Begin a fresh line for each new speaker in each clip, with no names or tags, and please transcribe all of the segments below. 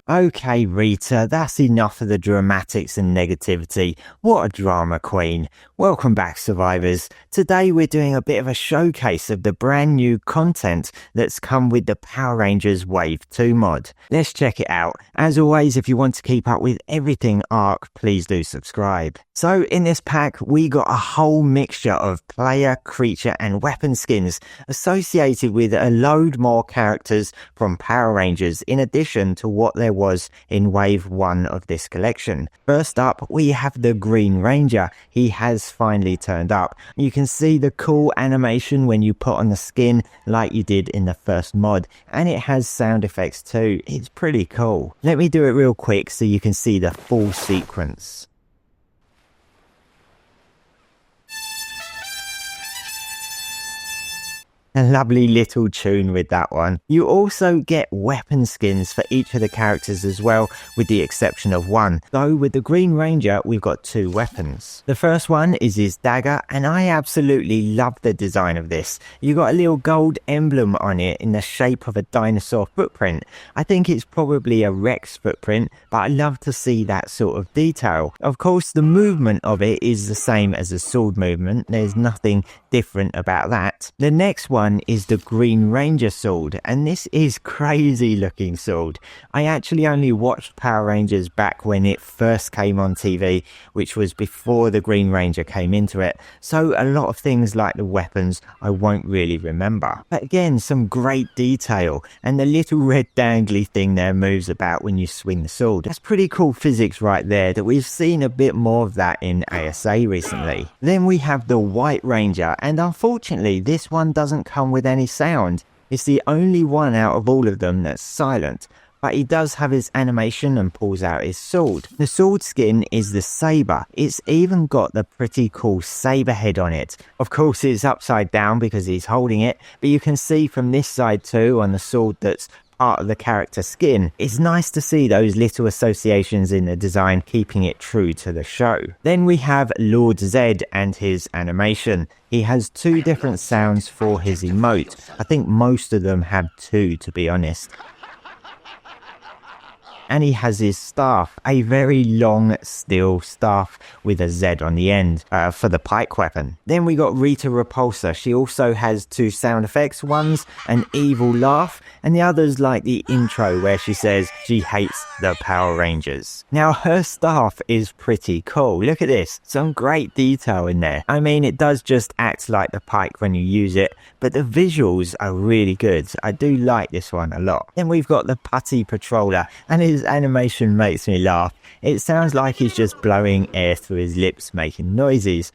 Okay, Rita, that's enough of the dramatics and negativity. What a drama queen. Welcome back, survivors. Today we're doing a bit of a showcase of the brand new content that's come with the Power Rangers Wave 2 mod. Let's check it out. As always, if you want to keep up with everything ARK, please do subscribe. So in this pack, we got a whole mixture of player, creature and weapon skins associated with a load more characters from Power Rangers in addition to what there was in Wave 1 of this collection. First up, we have the Green Ranger. He has finally turned up. You can see the cool animation when you put on the skin like you did in the first mod, and it has sound effects too. It's pretty cool. Let me do it real quick so you can see the full sequence. A lovely little tune with that one. You also get weapon skins for each of the characters as well, with the exception of one. Though with the Green Ranger, we've got two weapons. The first one is his dagger, and I absolutely love the design of this. You got a little gold emblem on it in the shape of a dinosaur footprint. I think it's probably a Rex footprint, but I love to see that sort of detail. Of course, the movement of it is the same as the sword movement. There's nothing different about that. The next one is the Green Ranger sword, and this is crazy looking sword. I actually only watched Power Rangers back when it first came on TV, which was before the Green Ranger came into it, so a lot of things like the weapons I won't really remember. But again, some great detail, and the little red dangly thing there moves about when you swing the sword. That's pretty cool physics right there, that we've seen a bit more of that in ASA recently. Then we have the White Ranger, and unfortunately this one doesn't come with any sound. It's the only one out of all of them that's silent, but he does have his animation and pulls out his sword. The sword skin is the saber. It's even got the pretty cool saber head on it. Of course it's upside down because he's holding it, but you can see from this side too on the sword that's part of the character skin. It's nice to see those little associations in the design, keeping it true to the show. Then we have Lord Zed and his animation. He has two different sounds for his emote. I think most of them have two, to be honest. And he has his staff, a very long steel staff with a Z on the end for the pike weapon. Then we got Rita Repulsa. She also has two sound effects. One's an evil laugh, and the other's like the intro where she says she hates the Power Rangers. Now her staff is pretty cool. Look at this, some great detail in there. I mean, it does just act like the pike when you use it, but the visuals are really good. I do like this one a lot. Then we've got the Putty Patroller, and his animation makes me laugh. It sounds like he's just blowing air through his lips, making noises.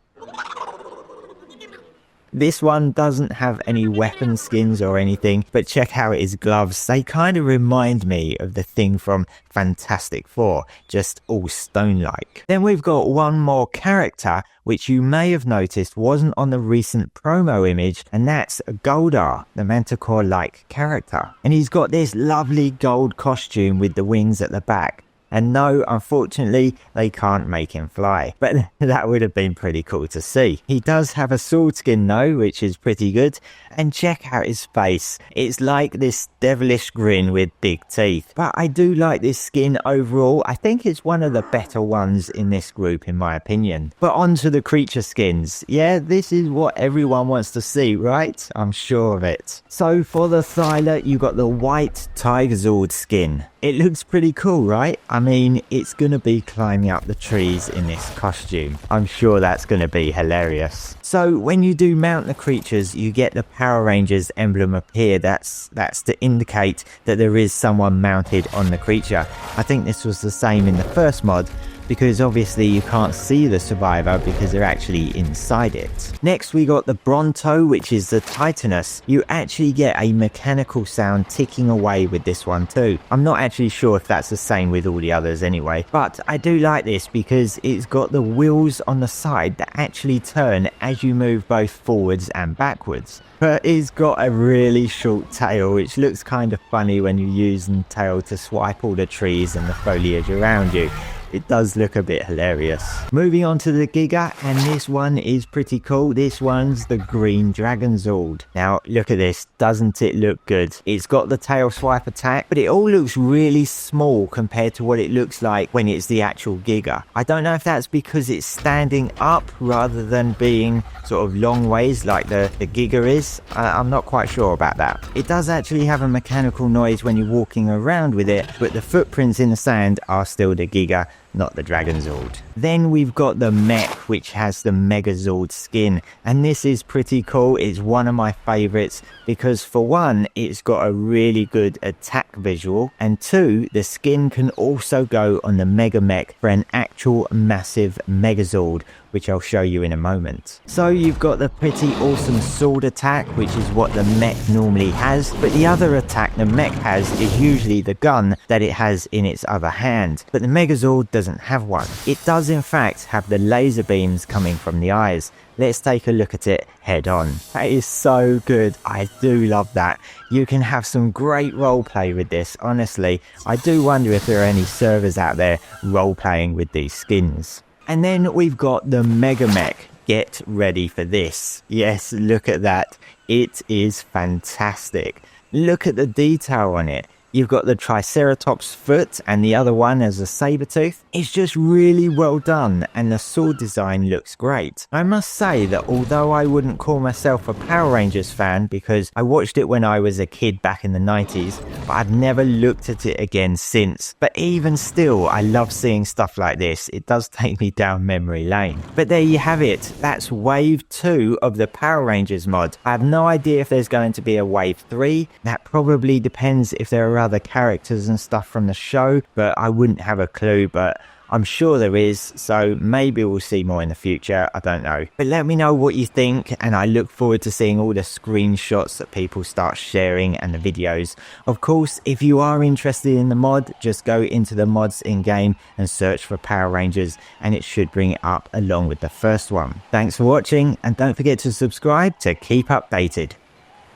This one doesn't have any weapon skins or anything, but check out his gloves. They kind of remind me of the thing from Fantastic Four, just all stone-like. Then we've got one more character, which you may have noticed wasn't on the recent promo image, and that's Goldar, the Manticore-like character. And he's got this lovely gold costume with the wings at the back. And no, unfortunately, they can't make him fly, but that would have been pretty cool to see. He does have a sword skin though, which is pretty good. And check out his face. It's like this devilish grin with big teeth. But I do like this skin overall. I think it's one of the better ones in this group, in my opinion. But on to the creature skins. Yeah, this is what everyone wants to see, right? I'm sure of it. So for the Thyla, you got the white Tiger Zord skin. It looks pretty cool, right? I mean, it's going to be climbing up the trees in this costume. I'm sure that's going to be hilarious. So when you do mount the creatures, you get the Power Rangers emblem appear. That's to indicate that there is someone mounted on the creature. I think this was the same in the first mod, because obviously you can't see the survivor because they're actually inside it. Next we got the Bronto, which is the Titanus. You actually get a mechanical sound ticking away with this one too. I'm not actually sure if that's the same with all the others anyway, but I do like this because it's got the wheels on the side that actually turn as you move both forwards and backwards. But it's got a really short tail, which looks kind of funny when you use the tail to swipe all the trees and the foliage around you. It does look a bit hilarious. Moving on to the Giga, and this one is pretty cool. This one's the green Dragon Zord. Now look at this, doesn't it look good? It's got the tail swipe attack, but it all looks really small compared to what it looks like when it's the actual Giga. I don't know if that's because it's standing up rather than being sort of long ways like the Giga is. I'm not quite sure about that. It does actually have a mechanical noise when you're walking around with it, but the footprints in the sand are still the Giga, not the Dragon Zord. Then we've got the mech, which has the Megazord skin, and this is pretty cool. It's one of my favorites because for one, it's got a really good attack visual, and two, the skin can also go on the Mega Mech for an actual massive Megazord, which I'll show you in a moment. So you've got the pretty awesome sword attack, which is what the mech normally has, but the other attack the mech has is usually the gun that it has in its other hand, but the Megazord doesn't have one. It does in fact have the laser beams coming from the eyes. Let's take a look at it head on. That is so good. I do love that. You can have some great roleplay with this, honestly. I do wonder if there are any servers out there role-playing with these skins. And then we've got the Mega Mech. Get ready for this. Yes, look at that. It is fantastic. Look at the detail on it. You've got the Triceratops foot and the other one as a saber tooth. It's just really well done and the sword design looks great. I must say that although I wouldn't call myself a Power Rangers fan because I watched it when I was a kid back in the 90s, but I've never looked at it again since. But even still, I love seeing stuff like this. It does take me down memory lane. But there you have it. That's wave 2 of the Power Rangers mod. I have no idea if there's going to be a wave 3. That probably depends if there are other characters and stuff from the show, but I wouldn't have a clue, but I'm sure there is, so maybe we'll see more in the future. I don't know. But let me know what you think, and I look forward to seeing all the screenshots that people start sharing and the videos. Of course, if you are interested in the mod, just go into the mods in-game and search for Power Rangers, and it should bring it up along with the first one. Thanks for watching, and don't forget to subscribe to keep updated.